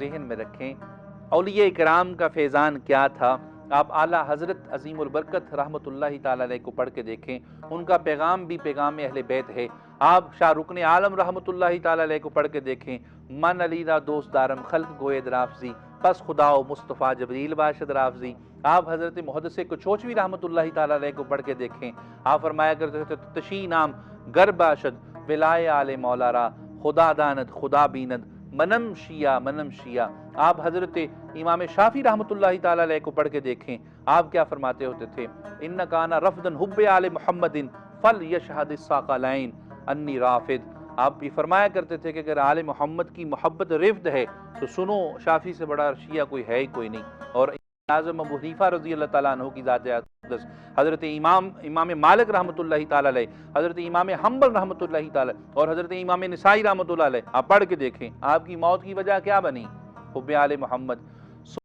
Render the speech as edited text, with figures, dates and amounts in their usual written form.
ذہن میں رکھیں اولیاء کرام کا فیضان کیا تھا۔ آپ اعلیٰ حضرت عظیم البرکت رحمۃ اللہ تعالیٰ علیہ کو پڑھ کے دیکھیں، ان کا پیغام بھی پیغام اہل بیت ہے۔ آپ شاہ رکن عالم رحمۃ اللہ تعالیٰ علیہ کو پڑھ کے دیکھیں، من علیدہ دوست دارم خلق گوید رافضی، پس خدا و مصطفیٰ جبریل باشد رافضی۔ آپ حضرت محدث کچوچوی رحمۃ اللہ تعالیٰ علیہ کو پڑھ کے دیکھیں، آپ فرمایا کرتے تھے تشی نام گر باشد ولائے آل مولا را، خدا داند خدا بیند منم شیعہ۔ آپ حضرت امام شافعی رحمۃ اللہ تعالیٰ علیہ کو پڑھ کے دیکھیں، آپ کیا فرماتے ہوتے تھے، ان کانا رفدن حب آل محمد فل یشہد الثقلین انی رافد۔ آپ یہ فرمایا کرتے تھے کہ اگر آل محمد کی محبت رفد ہے تو سنو شافعی سے بڑا شیعہ کوئی ہے ہی کوئی نہیں۔ اور اعظم ابو حنیفہ رضی اللہ تعالیٰ عنہ کی ذات اقدس، حضرت امام مالک رحمۃ اللہ تعالیٰ علیہ، حضرت امام حنبل رحمۃ اللہ تعالیٰ اور حضرت امام نسائی رحمۃ اللہ علیہ، آپ پڑھ کے دیکھیں آپ کی موت کی وجہ کیا بنی، حب آل محمد۔